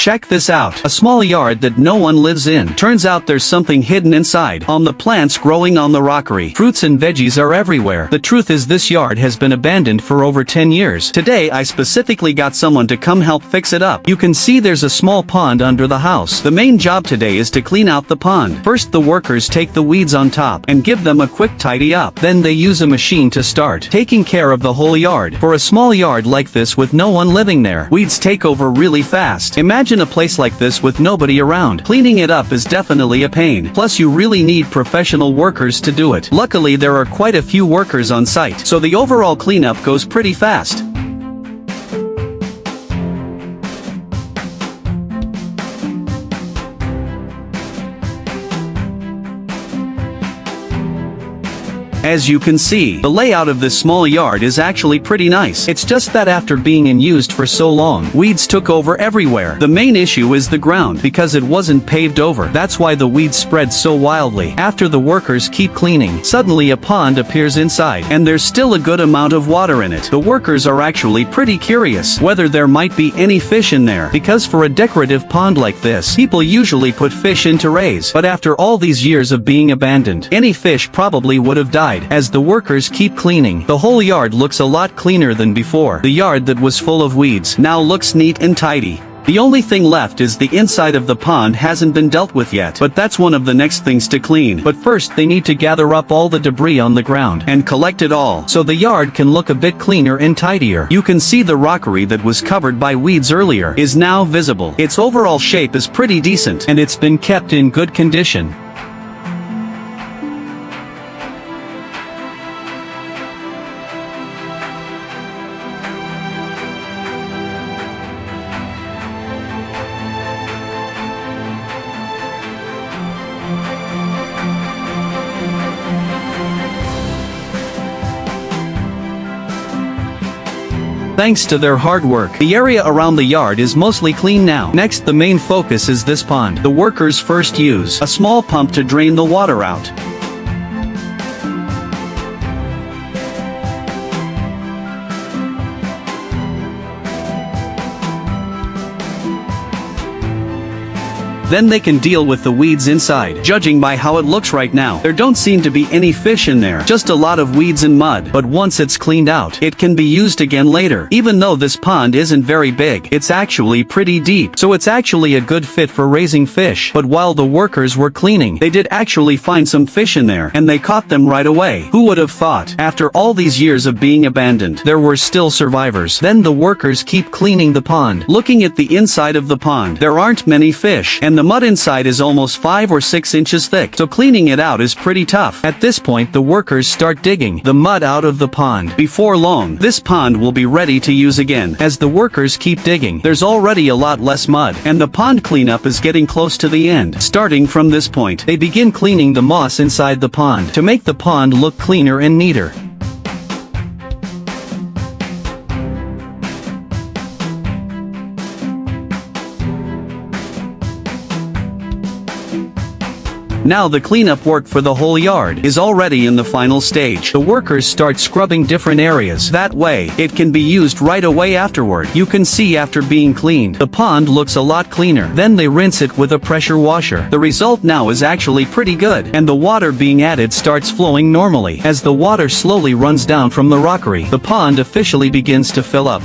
Check this out. A small yard that no one lives in. Turns out there's something hidden inside. On the plants growing on the rockery. Fruits and veggies are everywhere. The truth is this yard has been abandoned for over 10 years. Today I specifically got someone to come help fix it up. You can see there's a small pond under the house. The main job today is to clean out the pond. First the workers take the weeds on top and give them a quick tidy up. Then they use a machine to start taking care of the whole yard. For a small yard like this with no one living there, weeds take over really fast. Imagine a place like this with nobody around. Cleaning it up is definitely a pain. Plus you really need professional workers to do it. Luckily there are quite a few workers on site, so the overall cleanup goes pretty fast. As you can see, the layout of this small yard is actually pretty nice. It's just that after being in use for so long, weeds took over everywhere. The main issue is the ground, because it wasn't paved over. That's why the weeds spread so wildly. After the workers keep cleaning, suddenly a pond appears inside, and there's still a good amount of water in it. The workers are actually pretty curious whether there might be any fish in there, because for a decorative pond like this, people usually put fish in to raise. But after all these years of being abandoned, any fish probably would have died. As the workers keep cleaning, the whole yard looks a lot cleaner than before. The yard that was full of weeds now looks neat and tidy. The only thing left is the inside of the pond hasn't been dealt with yet, but that's one of the next things to clean. But first they need to gather up all the debris on the ground and collect it all, so the yard can look a bit cleaner and tidier. You can see the rockery that was covered by weeds earlier is now visible. Its overall shape is pretty decent, and it's been kept in good condition. Thanks to their hard work, the area around the yard is mostly clean now. Next, the main focus is this pond. The workers first use a small pump to drain the water out. Then they can deal with the weeds inside. Judging by how it looks right now, there don't seem to be any fish in there, just a lot of weeds and mud. But once it's cleaned out, it can be used again later. Even though this pond isn't very big, it's actually pretty deep, so it's actually a good fit for raising fish. But while the workers were cleaning, they did actually find some fish in there, and they caught them right away. Who would have thought? After all these years of being abandoned, there were still survivors. Then the workers keep cleaning the pond. Looking at the inside of the pond, there aren't many fish, and the mud inside is almost 5 or 6 inches thick, so cleaning it out is pretty tough. At this point the workers start digging the mud out of the pond. Before long, this pond will be ready to use again. As the workers keep digging, there's already a lot less mud, and the pond cleanup is getting close to the end. Starting from this point, they begin cleaning the moss inside the pond to make the pond look cleaner and neater. Now the cleanup work for the whole yard is already in the final stage. The workers start scrubbing different areas. That way, it can be used right away afterward. You can see after being cleaned, the pond looks a lot cleaner. Then they rinse it with a pressure washer. The result now is actually pretty good, and the water being added starts flowing normally. As the water slowly runs down from the rockery, the pond officially begins to fill up.